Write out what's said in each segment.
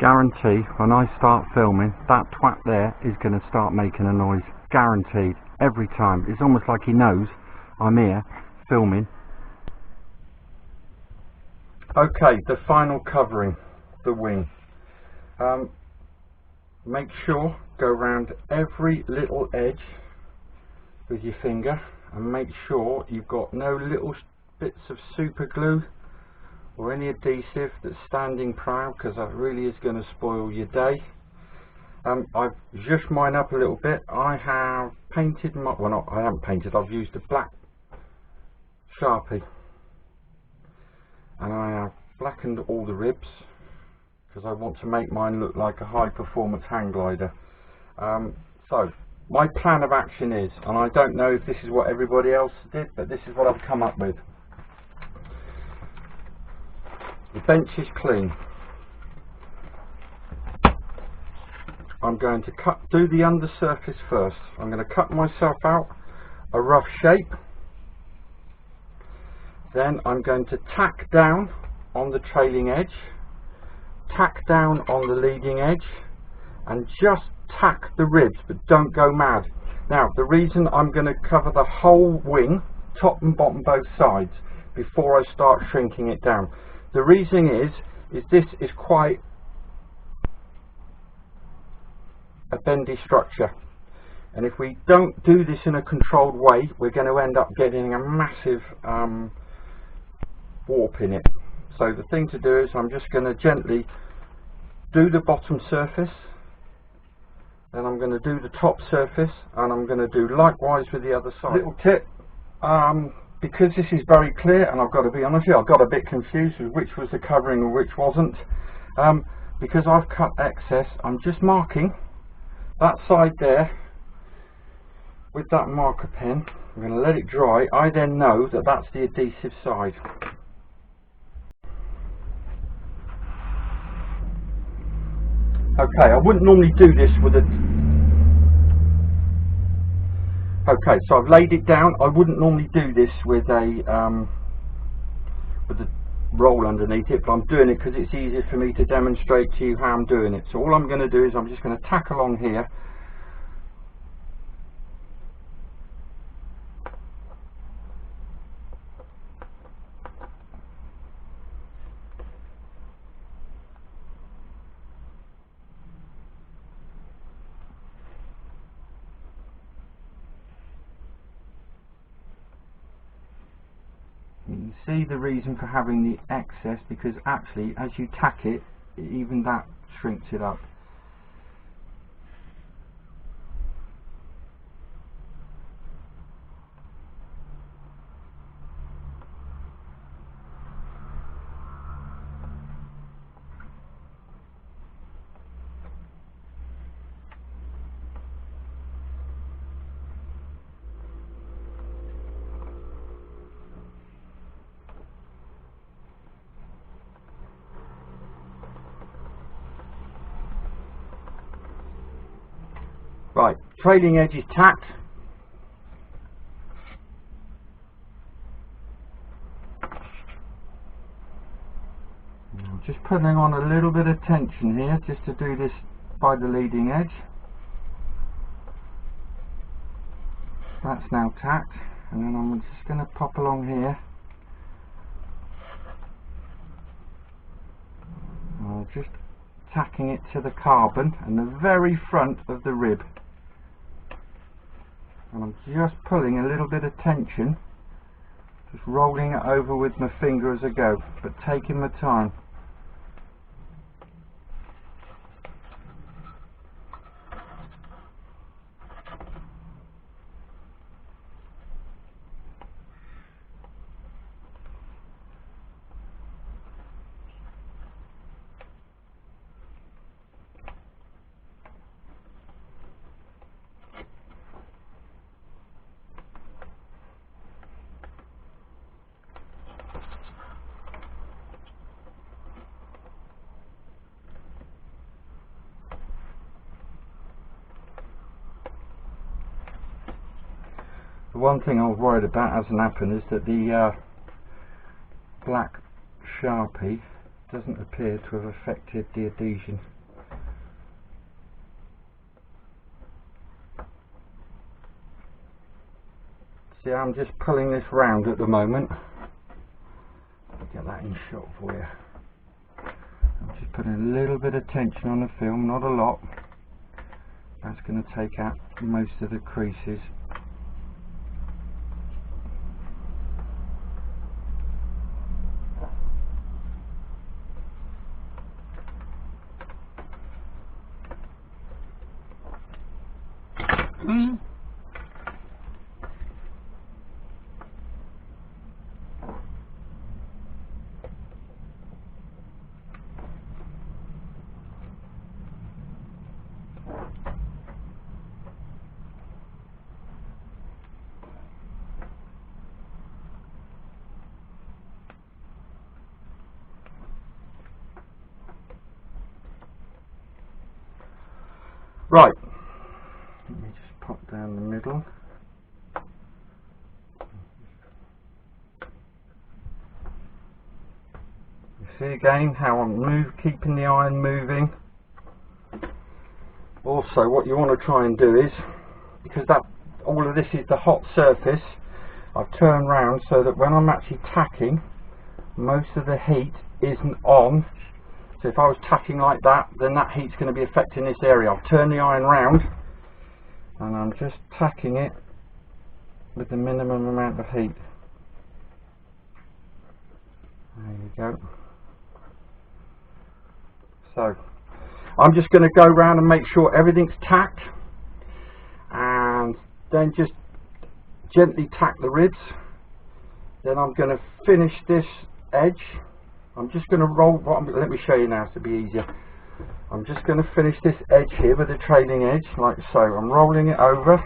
Guarantee when I start filming, that twat there is going to start making a noise. Guaranteed. Every time. It's almost like he knows I'm here filming. Okay, the final covering, the wing. Make sure, go around every little edge with your finger and make sure you've got no little bits of super glue or any adhesive that's standing proud, because that really is going to spoil your day. I've zhushed mine up a little bit. I have painted my, well not, I haven't painted, I've used a black Sharpie and I have blackened all the ribs because I want to make mine look like a high performance hang glider. So my plan of action is, and I don't know if this is what everybody else did, but this is what I've come up with. The bench is clean. I'm going to do the undersurface first. I'm going to cut myself out a rough shape. Then I'm going to tack down on the trailing edge, tack down on the leading edge, and just tack the ribs, but don't go mad. Now, the reason I'm going to cover the whole wing, top and bottom both sides, before I start shrinking it down. The reason is this is quite a bendy structure, and if we don't do this in a controlled way, we're going to end up getting a massive warp in it. So the thing to do is I'm just going to gently do the bottom surface, then I'm going to do the top surface, and I'm going to do likewise with the other side. Little tip, because this is very clear, and I've got to be honest with you, I got a bit confused with which was the covering and which wasn't. Because I've cut excess, I'm just marking that side there with that marker pen. I'm going to let it dry. I then know that that's the adhesive side. Okay, I wouldn't normally do this with a... Okay, so I've laid it down. I wouldn't normally do this with a roll underneath it, but I'm doing it because it's easier for me to demonstrate to you how I'm doing it. So all I'm going to do is I'm just going to tack along here. You see the reason for having the excess, because actually as you tack it, even that shrinks it up. Right, trailing edge is tacked. I'm just putting on a little bit of tension here just to do this by the leading edge. That's now tacked, and then I'm just going to pop along here. Just tacking it to the carbon and the very front of the rib. And I'm just pulling a little bit of tension, just rolling it over with my finger as I go, but taking my time. The one thing I was worried about hasn't happened is that the black Sharpie doesn't appear to have affected the adhesion. See, I'm just pulling this round at the moment. I'll get that in shot for you. I'm just putting a little bit of tension on the film, not a lot. That's going to take out most of the creases. Right, let me just pop down the middle. You see again how I'm keeping the iron moving. Also, what you want to try and do is, because all of this is the hot surface, I've turned round so that when I'm actually tacking, most of the heat isn't on. So if I was tacking like that, then that heat's going to be affecting this area. I'll turn the iron round and I'm just tacking it with the minimum amount of heat. There you go. So I'm just going to go round and make sure everything's tacked, and then just gently tack the ribs. Then I'm going to finish this edge. I'm just going to roll, let me show you now so it'll be easier. I'm just going to finish this edge here with the trailing edge, like so. I'm rolling it over.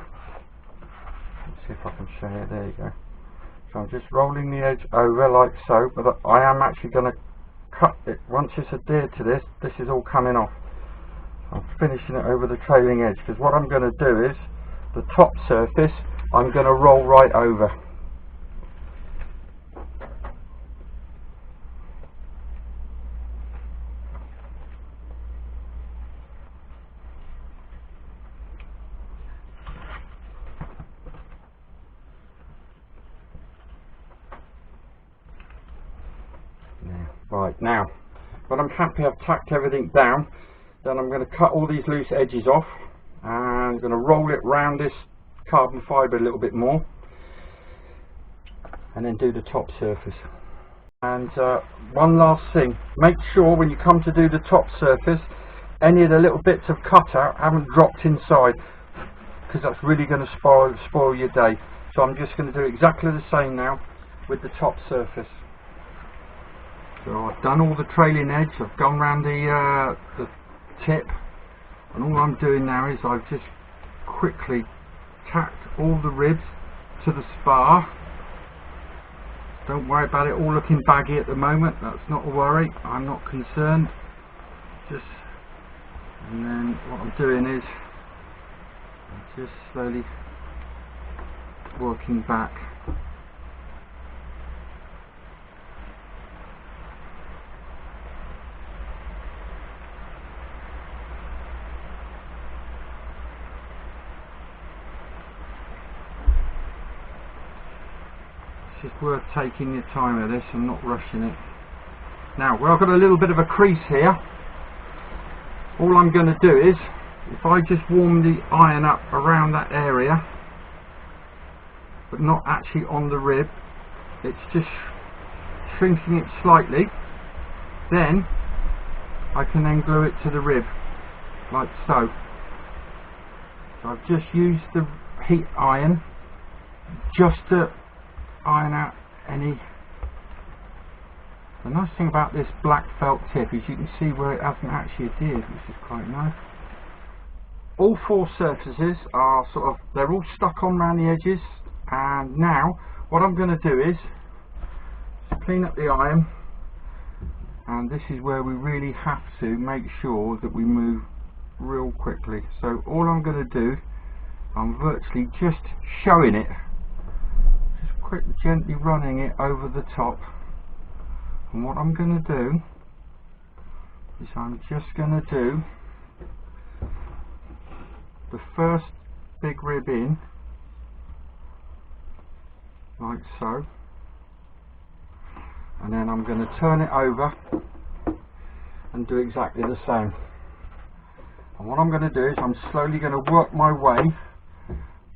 Let's see if I can show you, there you go. So I'm just rolling the edge over like so, but I am actually going to cut it. Once it's adhered to this, this is all coming off. I'm finishing it over the trailing edge, because what I'm going to do is, the top surface, I'm going to roll right over. Right, now, when I'm happy I've tacked everything down, then I'm going to cut all these loose edges off, and I'm going to roll it round this carbon fibre a little bit more, and then do the top surface. And one last thing, make sure when you come to do the top surface, any of the little bits of cutout haven't dropped inside, because that's really going to spoil your day. So I'm just going to do exactly the same now with the top surface. So I've done all the trailing edge, I've gone round the tip, and all I'm doing now is I've just quickly tacked all the ribs to the spar. Don't worry about it all looking baggy at the moment, that's not a worry, I'm not concerned. And then what I'm doing is I'm just slowly working back. It's just worth taking your time with this and not rushing it. Now, where I've got a little bit of a crease here, all I'm going to do is, if I just warm the iron up around that area, but not actually on the rib, it's just shrinking it slightly, then I can then glue it to the rib, like so. So I've just used the heat iron just to iron out any. The nice thing about this black felt tip is you can see where it hasn't actually adhered, which is quite nice. All four surfaces are they're all stuck on around the edges, and now what I'm going to do is clean up the iron, and this is where we really have to make sure that we move real quickly. So all I'm going to do, I'm virtually just showing it, just quickly gently running it over the top, and what I'm going to do is I'm just going to do the first big rib in, like so, and then I'm going to turn it over and do exactly the same. And what I'm going to do is I'm slowly going to work my way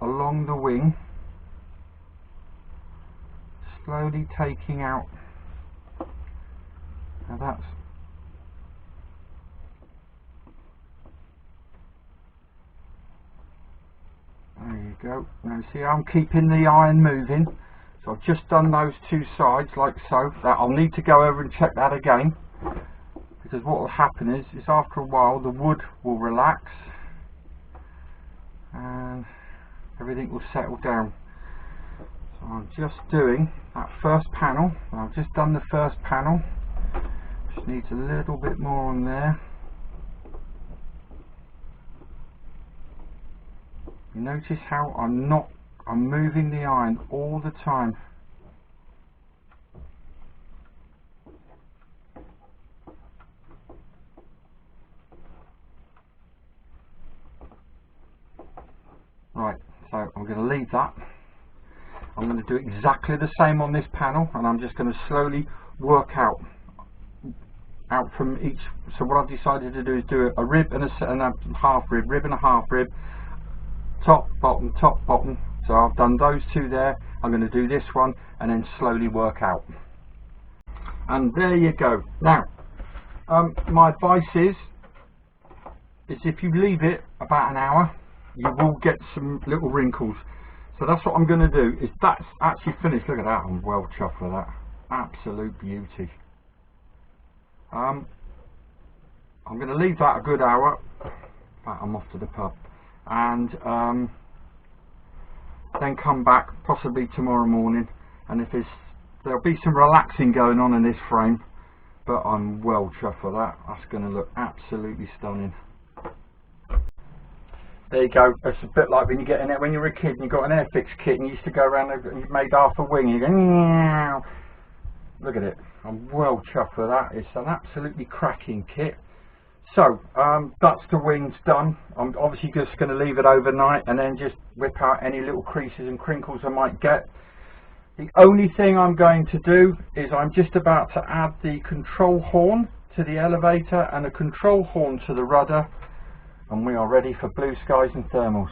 along the wing, slowly taking out. Now that's there you go. Now see, I'm keeping the iron moving. So I've just done those two sides like so. That I'll need to go over and check that again, because what will happen is after a while the wood will relax and everything will settle down. So I'm just doing that first panel. I've just done the first panel. Just needs a little bit more on there. You notice how I'm moving the iron all the time. Right, so I'm going to leave that. I'm going to do exactly the same on this panel, and I'm just going to slowly work out from each. So what I've decided to do is do a rib and a half rib, rib and a half rib, top, bottom, top, bottom. So I've done those two there. I'm going to do this one and then slowly work out. And there you go. Now, my advice is if you leave it about an hour, you will get some little wrinkles. So that's what I'm going to do. Is that's actually finished. Look at that. I'm well chuffed with that. Absolute beauty. I'm going to leave that a good hour. In fact, I'm off to the pub, and then come back possibly tomorrow morning. And if there'll be some relaxing going on in this frame, but I'm well chuffed with that. That's going to look absolutely stunning. There you go. It's a bit like when you get in it when you were a kid and you got an Airfix kit and you used to go around and you made half a wing and you go, meow. Look at it. I'm well chuffed with that. It's an absolutely cracking kit. So that's the wings done. I'm obviously just going to leave it overnight and then just whip out any little creases and crinkles I might get. The only thing I'm going to do is I'm just about to add the control horn to the elevator and a control horn to the rudder, and we are ready for blue skies and thermals.